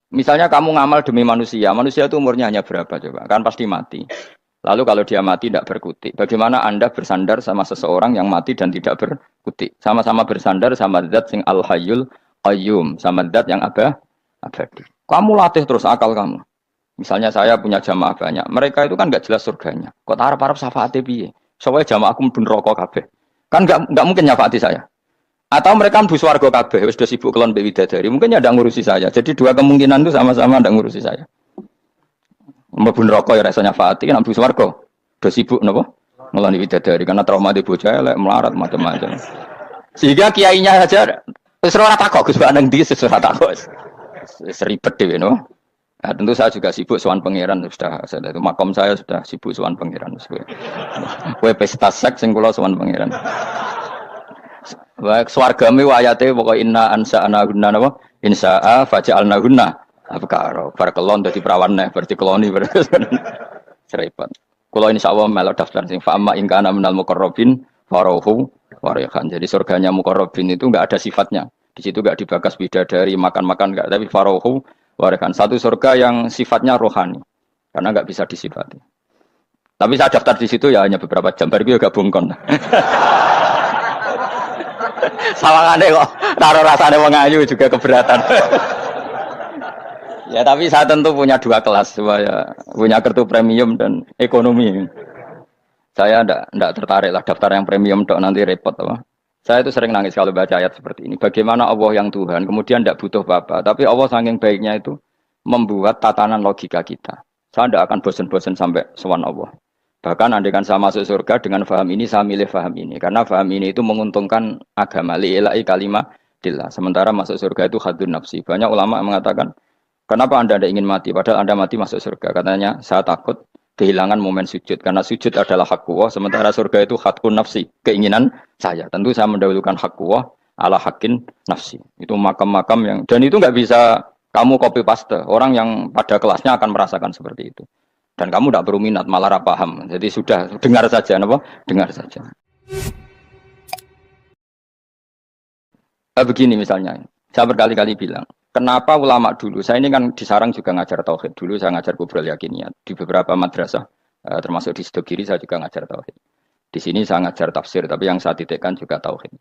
Misalnya kamu ngamal demi manusia, manusia itu umurnya hanya berapa coba? Kan pasti mati. Lalu kalau dia mati tidak berkutik, bagaimana Anda bersandar sama seseorang yang mati dan tidak berkutik? Sama-sama bersandar sama zat sing al-hayyul qayyum, sama zat yang abadi. Kamu latih terus akal kamu. Misalnya saya punya jamaah banyak, mereka itu kan nggak jelas surganya. Kok harap-harap syafaatnya piye? Soalnya jamaah aku mudun rokok kabeh. Kan nggak mungkin nyafaati saya. Atau mereka mlebu swarga kabeh, wis do sibuk kelon mbek widadari. Mungkin ya ndak ngurusi saya. Jadi dua kemungkinan itu sama-sama ndak ngurusi saya. Mlebu neraka ya ora iso nyafaati, nek mlebu swarga do sibuk napa? Ngeloni widadari karena trauma di bocah elek melarat macam-macam. Sehingga kiainya saja wis ora takok Gus nang ndi wis ora takok. Wis ribet dhewe no. Nah, tentu saya juga sibuk sowan pangeran sudah saya itu makom saya sudah sibuk sowan pangeran. Kowe pesta seks sing kula sowan pangeran. Baik swargame ayate pokoke inna ansa'na gunna napa insa'a faja'alna gunna abkaro bar kelon dadi perawan neh berarti keloni serepot. Kula insyaallah melu daftar sing fa amma in kana minal muqarrabin farohu warihan. Jadi surganya muqarrabin itu enggak ada sifatnya. Di situ enggak dibakas bidadari makan-makan enggak, tapi farohu warihan. Satu surga yang sifatnya rohani. Karena enggak bisa disifati. Tapi saya daftar di situ ya hanya beberapa jam baru juga bungkon. Sawangane kok karo rasane wong ayu juga keberatan. Ya tapi saya tentu punya dua kelas, supaya punya kartu premium dan ekonomi. Saya enggak tertarik lah daftar yang premium dok nanti repot apa. Saya itu sering nangis kalau baca ayat seperti ini. Bagaimana Allah yang Tuhan kemudian enggak butuh apa-apa, tapi Allah saking baiknya itu membuat tatanan logika kita. Saya enggak akan bosan-bosan sampai sowan Allah. Bahkan andaikan saya masuk surga dengan faham ini, saya milih faham ini. Karena faham ini itu menguntungkan agama. Li'ilai kalimatillah. Sementara masuk surga itu hadun nafsi. Banyak ulama mengatakan, kenapa Anda ingin mati? Padahal Anda mati masuk surga. Katanya, saya takut kehilangan momen sujud. Karena sujud adalah hak Allah. Sementara surga itu hakun nafsi. Keinginan saya. Tentu saya mendahulukan hak Allah ala hakin nafsi. Itu makam-makam yang... Dan itu nggak bisa kamu copy paste. Orang yang pada kelasnya akan merasakan seperti itu. Dan kamu tidak perlu minat, malah paham. Jadi sudah dengar saja, apa? Dengar saja. Begini misalnya, saya berkali-kali bilang, kenapa ulama dulu, saya ini kan di Sarang juga ngajar tauhid. Dulu saya ngajar kubrul yakiniyat di beberapa madrasah, termasuk di Sidogiri saya juga ngajar tauhid. Di sini saya ngajar tafsir, tapi yang saya titikkan juga tauhid.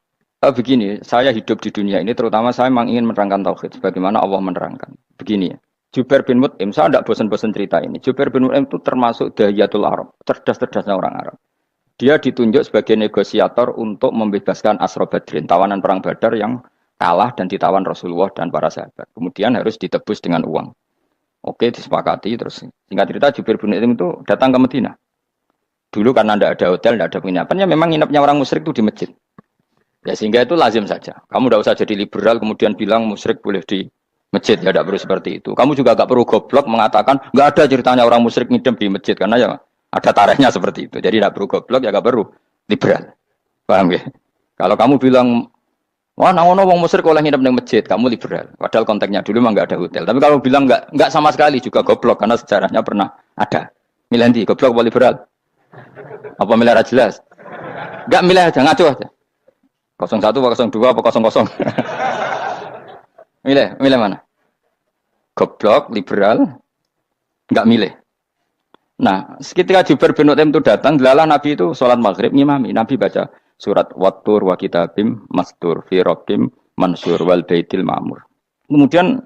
Begini, saya hidup di dunia ini, terutama saya memang ingin menerangkan tauhid, sebagaimana Allah menerangkan. Begini ya. Jubair bin Mut'im, saya tidak bosan-bosan cerita ini. Jubair bin Mut'im itu termasuk dahiyatul Arab, cerdas-cerdasnya orang Arab. Dia ditunjuk sebagai negosiator untuk membebaskan Asra Badrin, tawanan perang Badar yang kalah dan ditawan Rasulullah dan para sahabat. Kemudian harus ditebus dengan uang. Oke, disepakati. Terus singkat cerita Jubair bin Mut'im itu datang ke Madinah. Dulu karena tidak ada hotel, tidak ada penginapan, ya memang nginapnya orang musyrik itu di masjid. Ya sehingga itu lazim saja. Kamu tidak usah jadi liberal kemudian bilang musyrik boleh di masjid, ya tidak perlu seperti itu. Kamu juga gak perlu goblok mengatakan nggak ada ceritanya orang musyrik ngidam di masjid karena ya ada tarehnya seperti itu. Jadi tidak perlu goblok ya gak perlu liberal. Paham ya? Kalau kamu bilang wah nangono wong musyrik oleh ngidam di masjid, kamu liberal. Padahal konteksnya dulu memang nggak ada hotel. Tapi kalau bilang nggak sama sekali juga goblok karena sejarahnya pernah ada. Milih nanti goblok apa liberal? Apa milih jelas? Nggak milih aja ngaco aja. 01 apa 02 apa 00. Milih mana? Goblok, liberal, enggak milih. Nah, ketika Jubair bin Mut'im itu datang, delalah Nabi itu sholat maghrib ngimami. Nabi baca surat Wattur wa kitabim mastur fi rabbim mansur wal baitil ma'mur. Kemudian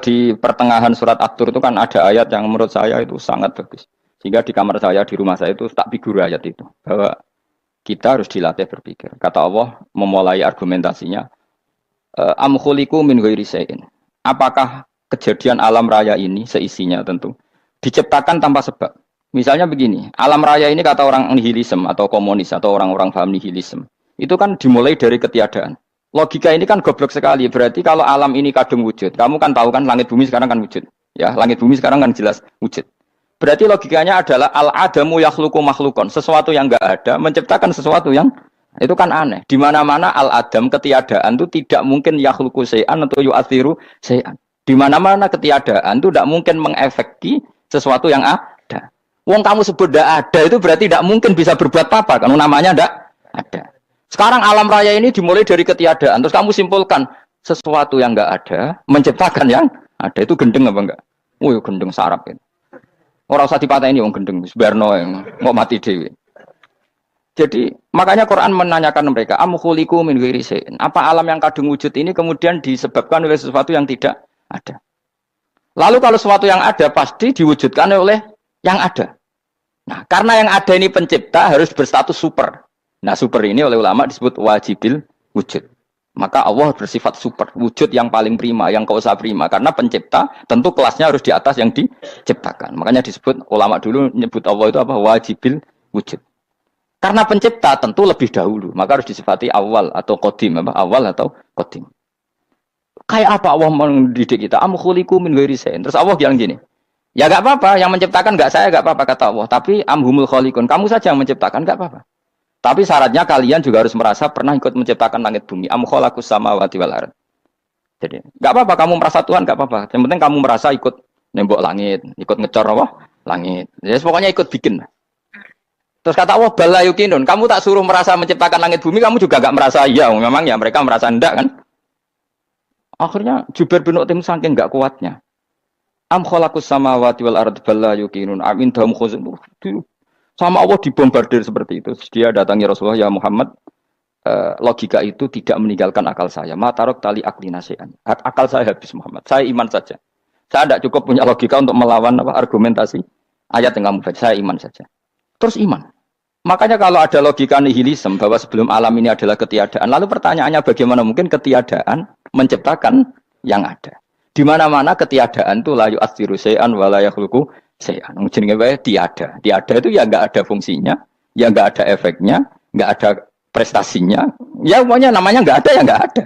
di pertengahan surat At-Tur itu kan ada ayat yang menurut saya itu sangat bagus. Sehingga di kamar saya, di rumah saya itu tak figur ayat itu. Bahwa kita harus dilatih berpikir. Kata Allah memulai argumentasinya. Am khuliqu min ghairi syai'in. Apakah kejadian alam raya ini seisinya tentu diciptakan tanpa sebab? Misalnya begini, alam raya ini kata orang nihilisme atau komunis atau orang-orang paham nihilisme, itu kan dimulai dari ketiadaan. Logika ini kan goblok sekali. Berarti kalau alam ini kadung wujud, kamu kan tahu kan langit bumi sekarang kan wujud. Ya, langit bumi sekarang kan jelas wujud. Berarti logikanya adalah al-adamu yakhluqu makhlukon, sesuatu yang enggak ada menciptakan sesuatu yang itu kan aneh. Di mana-mana al-adam ketiadaan itu tidak mungkin yakhluqu syai'an atau yu'athiru syai'an. Di mana-mana ketiadaan itu tidak mungkin mengefeki sesuatu yang ada. Wong kamu sebut tidak ada itu berarti tidak mungkin bisa berbuat apa-apa karena namanya tidak ada. Sekarang alam raya ini dimulai dari ketiadaan. Terus kamu simpulkan sesuatu yang enggak ada menciptakan yang Ada itu gendeng apa enggak? Oh, ya gendeng sarap itu. Orang usah dipatahin wong gendeng, sebarno mau mati dewi. Jadi makanya Quran menanyakan mereka, am khuliqu min ghairi syai'in. Apa alam yang kadung wujud ini kemudian disebabkan oleh sesuatu yang tidak ada? Lalu kalau sesuatu yang ada pasti diwujudkan oleh yang ada. Nah, karena yang ada ini pencipta harus berstatus super. Nah, super ini oleh ulama disebut wajibil wujud. Maka Allah bersifat super, wujud yang paling prima, yang kausa prima. Karena pencipta tentu kelasnya harus di atas yang diciptakan. Makanya disebut ulama dulu nyebut Allah itu apa? Wajibil wujud. Karena pencipta tentu lebih dahulu, maka harus disifati awal atau qadim, apa? Awal atau qadim. Kayak apa Allah mendidik kita? Am khuliqu min ghairi syai'in. Terus Allah bilang gini, ya enggak apa-apa, yang menciptakan enggak saya, enggak apa-apa kata Allah. Tapi amhumul khaliqun, kamu saja yang menciptakan, enggak apa-apa. Tapi syaratnya kalian juga harus merasa pernah ikut menciptakan langit bumi. Am khalaqus samawati wal ardh. Jadi, enggak apa-apa kamu merasa Tuhan, enggak apa-apa. Yang penting kamu merasa ikut nembok langit, ikut ngecor apa? Langit. Ya pokoknya ikut bikin. Terus kata Allah, bala yukinun, kamu tak suruh merasa menciptakan langit bumi, kamu juga enggak merasa iya. Memang ya mereka merasa enggak kan? Akhirnya Jubair bin Mut'im saking enggak kuatnya. Am khalaqus samawati wal ardh bala yukinun. Am indahum khuzun. Sama Allah dibombardir seperti itu. Dia datangi Rasulullah, ya Muhammad, logika itu tidak meninggalkan akal saya. Matarok tali akli nasihan. Akal saya habis Muhammad. Saya iman saja. Saya tidak cukup punya logika untuk melawan argumentasi ayat yang kamu baca. Saya iman saja. Terus iman. Makanya kalau ada logika nihilisme bahwa sebelum alam ini adalah ketiadaan, lalu pertanyaannya bagaimana mungkin ketiadaan menciptakan yang ada? Di mana-mana ketiadaan itu la yu'atsiru syai'an wa la yakhluqu syai'an. Jenenge wae tiada. Tiada itu ya enggak ada fungsinya, ya enggak ada efeknya, enggak ada prestasinya. Ya pokoknya namanya enggak ada ya enggak ada.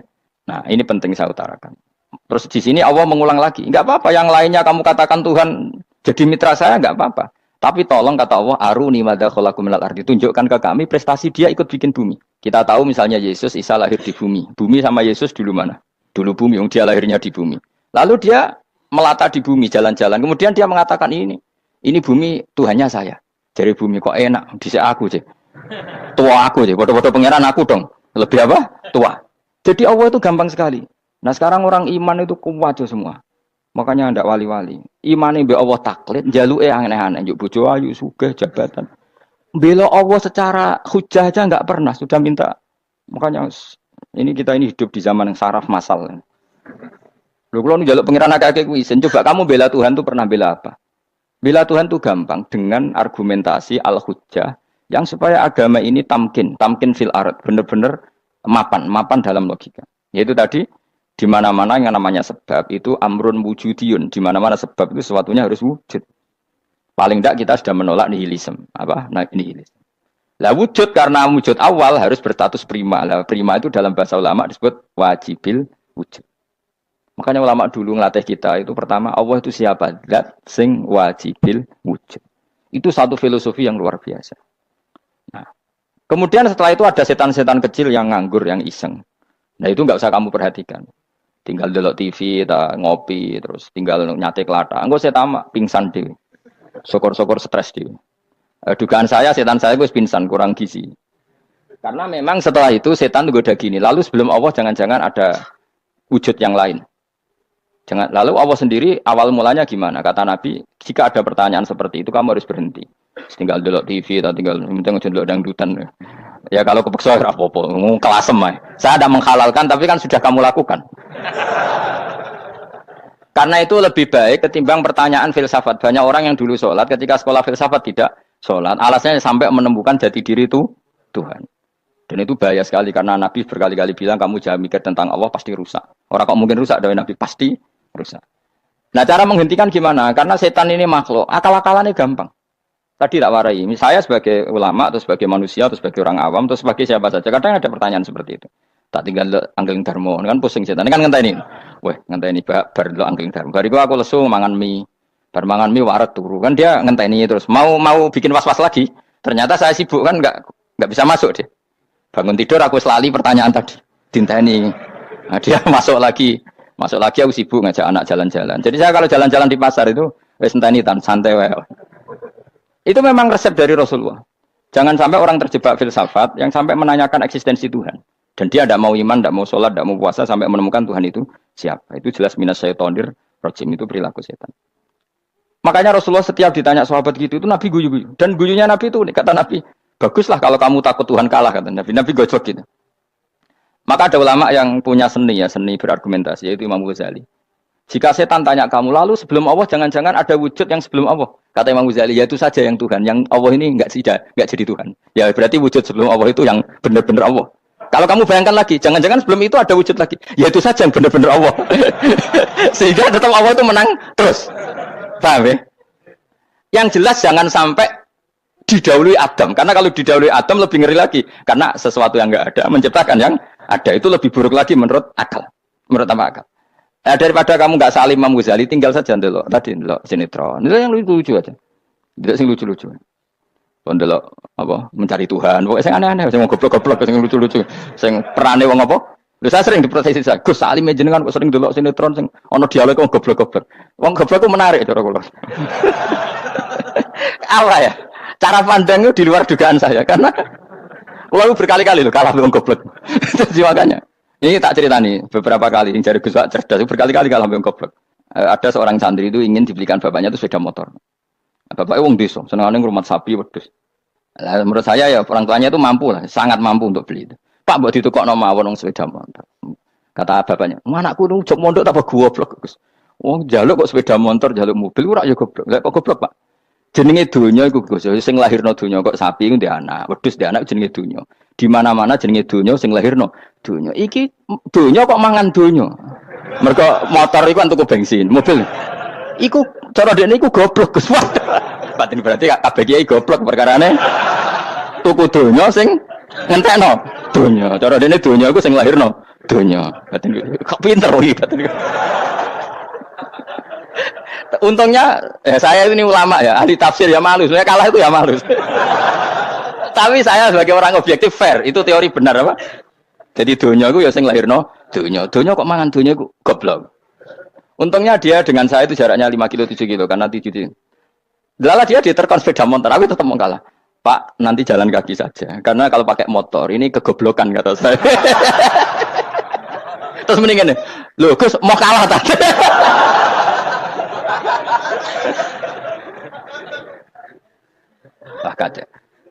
Nah, ini penting saya utarakan. Terus di sini Allah mengulang lagi, enggak apa-apa yang lainnya kamu katakan Tuhan jadi mitra saya enggak apa-apa. Tapi tolong kata Allah, aruni madza khalaqu minal ardi, tunjukkan ke kami prestasi dia ikut bikin bumi. Kita tahu misalnya Yesus, Isa lahir di bumi. Bumi sama Yesus dulu mana? Dulu bumi, dia lahirnya di bumi. Lalu dia melata di bumi, jalan-jalan. Kemudian dia mengatakan ini bumi Tuhannya saya. Jadi bumi kok enak, dhisik aku sih. Tua aku sih, bodoh-bodoh pangeran aku dong. Lebih apa? Tua. Jadi Allah itu gampang sekali. Nah sekarang orang iman itu kuat semua. Makanya ndak wali-wali. Imane mbek Allah taklid, njaluke aneh-aneh, njuk bojo ayu, sugih, jabatan. Bela Allah secara hujah aja enggak pernah, sudah minta. Makanya kita ini hidup di zaman yang saraf masal. Lho kula njaluk pangeran akeh-akeh kuwi, coba kamu bela Tuhan tuh pernah bela apa? Bela Tuhan tuh gampang dengan argumentasi al-hujjah yang supaya agama ini tamkin fil ard, benar-benar mapan dalam logika. Yaitu tadi di mana-mana yang namanya sebab itu amrun wujudiyun, di mana-mana sebab itu sesuatunya harus wujud. Paling tidak kita sudah menolak nihilisme. Apa? Nah, nihilisme. Lah wujud karena wujud awal harus berstatus prima. Lah prima itu dalam bahasa ulama disebut wajibil wujud. Makanya ulama dulu ngelatih kita itu pertama Allah itu siapa? Zat sing wajibil wujud. Itu satu filosofi yang luar biasa. Nah, kemudian setelah itu ada setan-setan kecil yang nganggur, yang iseng. Nah itu nggak usah kamu perhatikan. Tinggal delok TV, ngopi, terus tinggal nyate kelata. Engko setan pingsan dhewe. Syukur-syukur stres dhewe. Dugaan saya setan saya gue pingsan kurang gizi. Karena memang setelah itu setan goda gini. Lalu sebelum Allah jangan-jangan ada wujud yang lain. Lalu Allah sendiri awal mulanya gimana? Kata Nabi, jika ada pertanyaan seperti itu kamu harus berhenti. Tinggal delok TV atau tinggal delok dangdutan. Ya kalau kepeksa ora apa-apa, kelasem ae. Saya tidak menghalalkan tapi kan sudah kamu lakukan. Karena itu lebih baik ketimbang pertanyaan filsafat. Banyak orang yang dulu sholat ketika sekolah filsafat tidak sholat. Alasannya sampai menemukan jati diri itu Tuhan. Dan itu bahaya sekali karena Nabi berkali-kali bilang kamu jangan mikir tentang Allah pasti rusak. Orang kok mungkin rusak dari Nabi pasti rusak. Nah cara menghentikan gimana? Karena setan ini makhluk, akal-akalannya gampang. Tadi tak warai, saya sebagai ulama, atau sebagai manusia, atau sebagai orang awam, atau sebagai siapa saja. Kadang ada pertanyaan seperti itu. Tak tinggal anggeling darmo, kan pusing setan. Ini kan ngenteni. Weh, ngenteni bar lo anggeling darmo. Bariku aku lesu mangan mie. Bar mangan mie waret turu. Kan dia ngenteni terus. Mau bikin was-was lagi. Ternyata saya sibuk kan nggak bisa masuk deh. Bangun tidur aku selali pertanyaan tadi. Dinteni. Nah, dia masuk lagi aku sibuk ngajak anak jalan-jalan. Jadi saya kalau jalan-jalan di pasar itu wes enteni tan santai wae. Itu memang resep dari Rasulullah. Jangan sampai orang terjebak filsafat yang sampai menanyakan eksistensi Tuhan. Dan dia tidak mau iman, tidak mau sholat, tidak mau puasa sampai menemukan Tuhan itu siapa. Itu jelas minas syaitonir Rojim itu perilaku setan. Makanya Rasulullah setiap ditanya sahabat gitu itu Nabi guyu-guyu. Dan guyunya Nabi itu kata Nabi, baguslah kalau kamu takut Tuhan kalah kata Nabi. Nabi gojok gitu. Maka ada ulama yang punya seni ya, seni berargumentasi yaitu Imam Ghazali. Jika setan tanya kamu, lalu sebelum Allah jangan-jangan ada wujud yang sebelum Allah. Kata Imam Ghazali, ya itu saja yang Tuhan. Yang Allah ini enggak jadi Tuhan. Ya berarti wujud sebelum Allah itu yang benar-benar Allah. Kalau kamu bayangkan lagi, jangan-jangan sebelum itu ada wujud lagi. Ya itu saja yang benar-benar Allah. Sehingga tetap Allah itu menang terus. Paham ya? Yang jelas jangan sampai didahului Adam. Karena kalau didahului Adam lebih ngeri lagi. Karena sesuatu yang enggak ada menciptakan yang ada. Itu lebih buruk lagi menurut akal. Menurut apa akal? Nah, daripada kamu nggak salim Imam Ghazali, tinggal saja ndelok tadi ndelok sinetron. Itu yang lucu aja. Tidak sing lucu-lucu. Ndelok apa mencari Tuhan. Pokoknya sing aneh-aneh, sing goblok-goblok, sing lucu-lucu, sing perane wong apa? Lha saya sering diprotes saya. Gus Salim jenengan kok sering ndelok sinetron sing ana dialog wong goblok-goblok. Wong goblok ku menarik cara kula. Apa ya? Cara pandang itu di luar dugaan saya karena kula berkali-kali lho kalah wong goblok. Jadi makanya ini tak cerita nih beberapa kali yang dari Gus Wak cerdas berkali-kali kalah wong goblok. Ada seorang santri itu ingin dibelikan bapaknya itu sepeda motor. Bapaknya wong desa, senengane ngrumat sapi wedhus. Lah menurut saya ya orang tuanya itu mampu lah, sangat mampu untuk beli itu. Pak mbok ditukokno mawon wong sepeda motor. Kata bapaknya, "Anakku nu jog mondok tak goblok, Gus." Wong njaluk kok sepeda motor, njaluk mobil ora ya goblok. Lah kok goblok, Pak? Jenenge donya iku Gus, sing lahirno donya kok sapi iku ndek anak, wedhus ndek anak jenenge donya. Di mana-mana jenenge donya sing lahirno donya. Iki donya kok mangan donya. Mergo motor iku kan tuku bensin, mobil. Iku cara dekne iku goblok Gus. Batin berarti kabeh kiai goblok perkarane tuku donya sing ngentekno donya. Cara dekne donya iku sing lahirno donya. Batin kok pinter iki batin. Untungnya saya ini ulama ya, ahli tafsir ya malu. Saya kalah itu ya malu. Tapi saya sebagai orang objektif fair, itu teori benar apa? Jadi dunia itu ya sing lahirno dunia kok mangan dunia itu goblok. Untungnya dia dengan saya itu jaraknya 5 kilo 7 kilo karena 7 kilo. Lala dia diterkon sepeda motor, tapi tetap mau kalah. Pak, nanti jalan kaki saja. Karena kalau pakai motor ini kegoblokan kata saya. Terus mendingan nih, loh Gus mau kalah tadi. Wah kacau.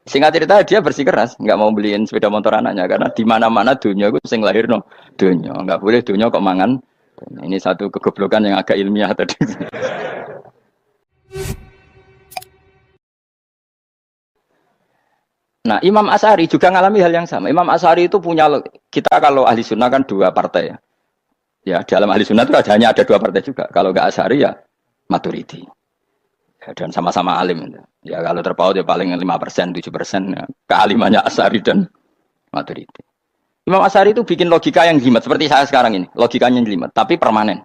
Singkat cerita dia bersikeras nggak mau beliin sepeda motor anaknya karena di mana-mana dunia itu sing lahir no dunia nggak boleh dunia kok mangan. Ini satu kegoblokan yang agak ilmiah tadi. Nah Imam Asy'ari juga ngalami hal yang sama. Imam Asy'ari itu punya kita kalau ahli sunnah kan 2 partai ya. Ya dalam ahli sunnah itu hanya ada 2 partai juga. Kalau nggak Asy'ari ya Maturidi. Dan sama-sama alim. Ya kalau terpaut ya paling 5%, 7% ya. Kealimannya Asy'ari dan Maturidi. Imam Asy'ari itu bikin logika yang jelimet seperti saya sekarang ini. Logikanya jelimet tapi permanen.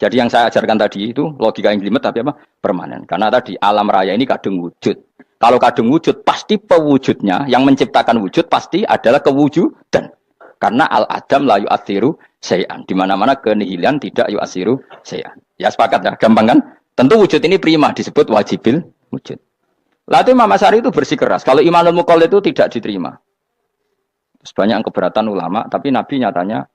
Jadi yang saya ajarkan tadi itu logika yang jelimet tapi apa? Permanen. Karena tadi alam raya ini kadung wujud. Kalau kadung wujud pasti pewujudnya yang menciptakan wujud pasti adalah kewujudan. Karena al-adam la yu'athiru syai'an. Di mana-mana kenihilan tidak yu'athiru syai'an. Ya sepakat ya, gampang kan? Tentu wujud ini prima disebut wajibil wujud. Lalu Imam Asy'ari itu bersikeras. Kalau imanul muqallid itu tidak diterima. Banyak keberatan ulama, tapi Nabi nyatanya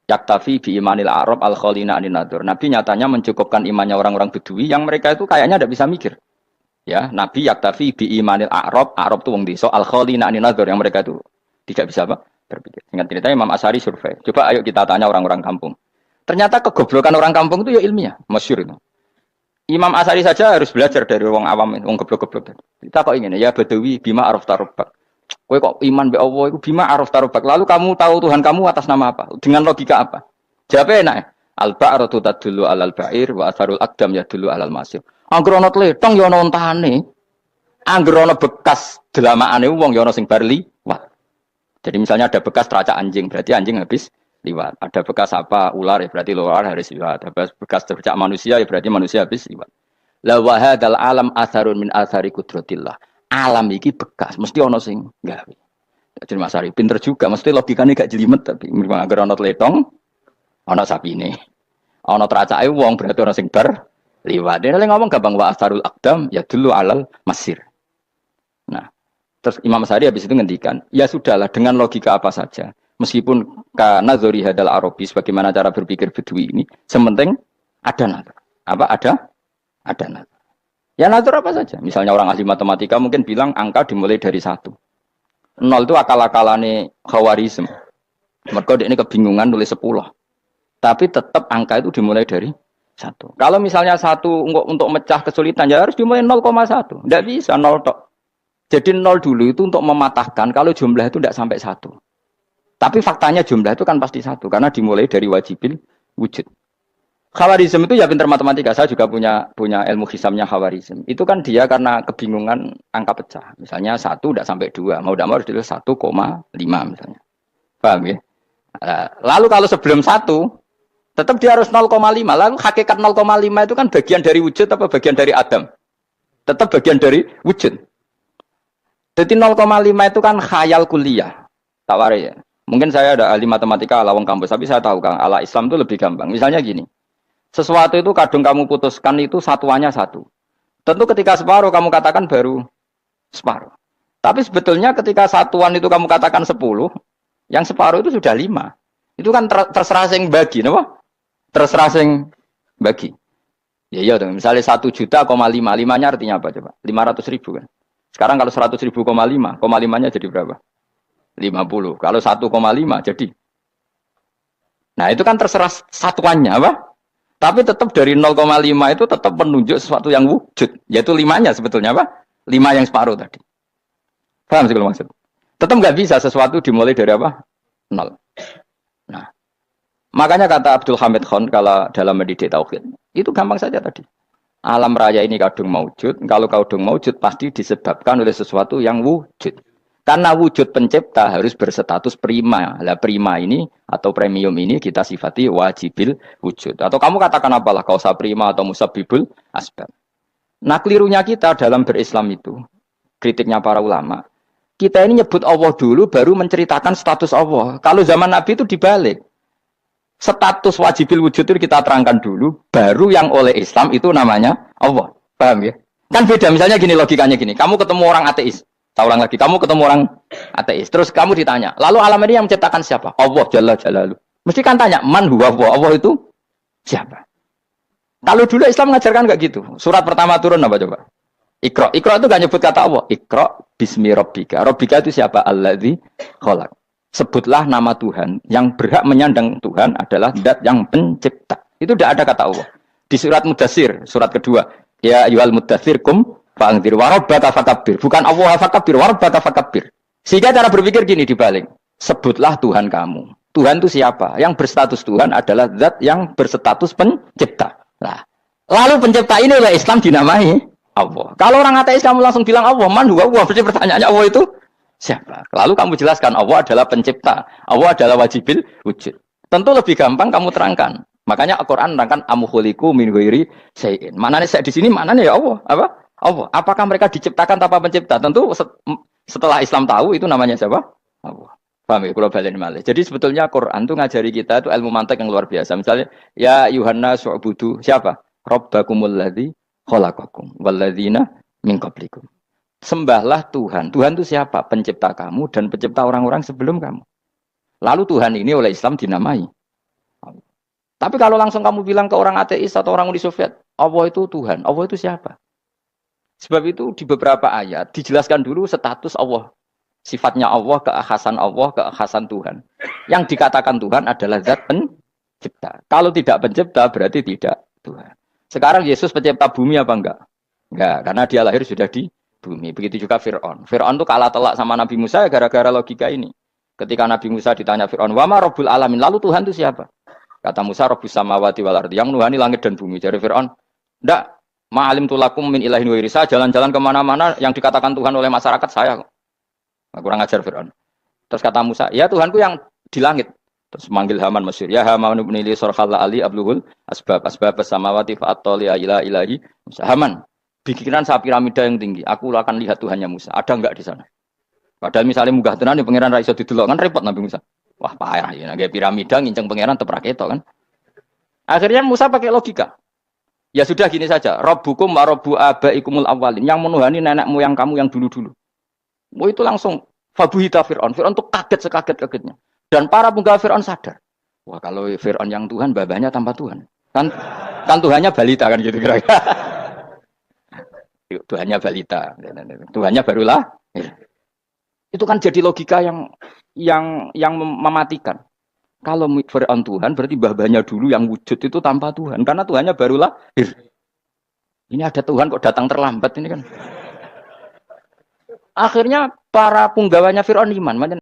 yaktafi bi imanil Arab al khalina anin nadur. Nabi nyatanya mencukupkan imannya orang-orang Bedui yang mereka itu kayaknya tidak bisa mikir. Ya, Nabi yaktafi bi imanil Arab itu wong desa al khalina anin nadur yang mereka itu tidak bisa apa? Berpikir. Singkat cerita Imam Asy'ari survei. Coba ayo kita tanya orang-orang kampung. Ternyata kegoblokan orang kampung itu ya ilmiah, masyhur itu. Imam Asy'ari saja harus belajar dari wong awam, wong goblok-goblok. Kita kok ingin ya Badawi bima araf tarubak. Kowe kok iman be Allah iku bima araf tarubak. Lalu kamu tahu Tuhan kamu atas nama apa? Dengan logika apa? Jawabnya enak. Al-ba'ratu tadullu 'alal ba'ir wa atharul aqdam yadullu 'alal masir. Angger ana tletong ya ana ontane. Angger ana bekas delamaane wong ya ana sing bar liwat. Jadi misalnya ada bekas teracak anjing, berarti anjing habis liwat. Ada bekas apa ular ya berarti ular harus liwat. Ada bekas tercak manusia ya berarti manusia habis liwat. La wa hadzal alam atharun min athari qudratillah. Alam iki bekas mesti ana sing gawe. Jadi Mas Ari pinter juga, mesti logikane gak jelimet tapi agar ana tletong ana sapine. Ana teracake wong berarti ana sing bar liwat. Dene ngomong gampang wa atharul aqdam ya dulu alal masir. Nah, terus Imam Asy'ari habis itu ngendikan, ya sudahlah dengan logika apa saja. Meskipun karena Zori Hadal Arabis bagaimana cara berpikir Bedui ini, sementing ada nazar. Apa ada natur. Ya natur apa saja. Misalnya orang ahli matematika mungkin bilang angka dimulai dari 1. 0 itu akal-akalane Khawarizm. Mereka ini kebingungan nulis 10. Tapi tetap angka itu dimulai dari 1. Kalau misalnya 1 untuk mecah kesulitan ya harus dimulai 0,1. Tidak bisa 0 tok. Jadi 0 dulu itu untuk mematahkan kalau jumlah itu tidak sampai 1. Tapi faktanya jumlah itu kan pasti 1 karena dimulai dari wajibil wujud. Khawarizm itu ya pintar matematika. Saya juga punya ilmu hisabnya Khawarizm. Itu kan dia karena kebingungan angka pecah. Misalnya 1 tidak sampai 2. Mau tidak mau harus ditulis 1,5 misalnya. Paham ya? Lalu kalau sebelum 1 tetap dia harus 0,5. Lalu hakikat 0,5 itu kan bagian dari wujud apa bagian dari Adam? Tetap bagian dari wujud. Jadi 0,5 itu kan khayal kuliah. Tak warai ya. Mungkin saya ada ahli matematika ala wong kampus, tapi saya tahu Kang, ala Islam itu lebih gampang. Misalnya gini. Sesuatu itu kadang kamu putuskan itu satuannya 1. Tentu ketika separuh kamu katakan baru separuh. Tapi sebetulnya ketika satuan itu kamu katakan 10, yang separuh itu sudah 5. Itu kan terserah sing bagi, napa? Terserah sing bagi. Ya iya dong, misalnya 1 juta, 5-nya artinya apa coba? 500 ribu kan. Sekarang kalau 100 ribu, 5-nya jadi berapa? 50. Kalau 1,5 jadi. Nah itu kan terserah satuannya apa? Tapi tetap dari 0,5 itu tetap menunjuk sesuatu yang wujud. Yaitu 5-nya sebetulnya apa? 5 yang separuh tadi. Paham sih kalau maksud? Tetap nggak bisa sesuatu dimulai dari apa? 0. Nah, makanya kata Abdul Hamid Khan kalau dalam mendidik tauhid, itu gampang saja tadi. Alam raya ini kadung maujud, kalau kadung maujud pasti disebabkan oleh sesuatu yang wujud. Karena wujud pencipta harus berstatus prima. Lah prima ini atau premium ini kita sifati wajibil wujud. Atau kamu katakan apalah kausa prima atau musabbibul asbab. Nah kelirunya kita dalam berislam itu, kritiknya para ulama, kita ini nyebut Allah dulu baru menceritakan status Allah. Kalau zaman Nabi itu dibalik. Status wajibil wujud itu kita terangkan dulu, baru yang oleh Islam itu namanya Allah. Paham ya? Kan beda, misalnya gini logikanya gini, kamu ketemu orang ateis. Saya ulang lagi, kamu ketemu orang ateis, terus kamu ditanya, lalu alam ini yang menciptakan siapa? Allah Jalla Jalaluh. Mesti kan tanya, man huwa Allah? Allah itu siapa? Kalau dulu Islam mengajarkan enggak gitu. Surat pertama turun apa coba? Iqra. Iqra itu enggak nyebut kata Allah. Iqra bismi rabbika. Rabbika itu siapa? Alladzi khalaq. Sebutlah nama Tuhan. Yang berhak menyandang Tuhan adalah zat yang pencipta. Itu tidak ada kata Allah. Di surat Mudatsir, surat kedua, ya ayyuhal mudatsir kum fa'anzir wa rabbaka fakabbir. Bukan Allah fakabbir, wa rabbaka fakabbir. Sehingga cara berpikir gini dibalik. Sebutlah Tuhan kamu. Tuhan itu siapa? Yang berstatus Tuhan adalah zat yang berstatus pencipta. Nah, lalu pencipta ini oleh Islam dinamai Allah. Kalau orang ateis kamu langsung bilang Allah, man huwa Allah. Berarti pertanyaannya Allah itu siapa? Lalu kamu jelaskan Allah adalah pencipta. Allah adalah wajibil wujud. Tentu lebih gampang kamu terangkan. Makanya Al-Qur'an menerangkan amkhuliqu min ghairi syai'in. Manane saya di sini manane ya Allah? Apa? Allah. Apakah mereka diciptakan tanpa pencipta? Tentu setelah Islam tahu itu namanya siapa? Allah. Paham ya? Kalau balen malih. Jadi sebetulnya Quran itu ngajari kita itu ilmu mantek yang luar biasa. Misalnya ya Yuhanna su'budu siapa? Rabbakumul ladzi khalaqakum walladzina min qablikum. Sembahlah Tuhan. Tuhan itu siapa? Pencipta kamu dan pencipta orang-orang sebelum kamu. Lalu Tuhan ini oleh Islam dinamai Allah. Tapi kalau langsung kamu bilang ke orang ateis atau orang Uni Soviet, Allah itu Tuhan. Allah itu siapa? Sebab itu di beberapa ayat dijelaskan dulu status Allah. Sifatnya Allah, keakhasan Tuhan. Yang dikatakan Tuhan adalah zat pencipta. Kalau tidak pencipta berarti tidak Tuhan. Sekarang Yesus pencipta bumi apa enggak? Enggak, karena dia lahir sudah di bumi. Begitu juga Fir'aun. Fir'aun itu kalah telak sama Nabi Musa gara-gara logika ini. Ketika Nabi Musa ditanya Fir'aun, "Wa ma Rabbul Alamin?" Lalu Tuhan itu siapa? Kata Musa, Rabbus samawati wal ardi. Yang nuhani langit dan bumi. Jadi Fir'aun, enggak. Ma'alim tulakum min ilahin wa irisa, jalan-jalan kemana-mana yang dikatakan Tuhan oleh masyarakat saya kok. Kurang ajar Fir'aun. Terus kata Musa, ya Tuhanku yang di langit. Terus manggil Haman masyhur, ya Haman ibn li surkhal ali abluhul asbab samawati fa'attali ila ilahi Musa. Haman, bikinan saya piramida yang tinggi, aku akan lihat Tuhannya Musa. Ada enggak di sana? Padahal misalnya munggah tenan di pangeran ra iso didelok kan repot Nabi Musa. Wah, parah ya, nggak piramida nginceng pangeran teprak ketok kan. Akhirnya Musa pakai logika. Ya sudah gini saja, Rabbukum wa Rabbu abaikumul awwalin, yang menuhani nenek moyang kamu yang dulu-dulu. Oh itu langsung fabuhita Fir'aun. Fir'aun itu kaget sekaget-kagetnya. Dan para penggawa Fir'aun sadar. Wah kalau Fir'aun yang Tuhan, babanya tanpa Tuhan. Kan Kan Tuhannya balita kan gitu kira-kira. Tuhannya balita. Tuhannya barulah. Itu kan jadi logika yang mematikan. Kalau Fir'aun Tuhan berarti mbah-mbahnya dulu yang wujud itu tanpa Tuhan karena Tuhannya baru lahir. Ini ada Tuhan kok datang terlambat ini kan. Akhirnya para punggawanya Fir'aun iman.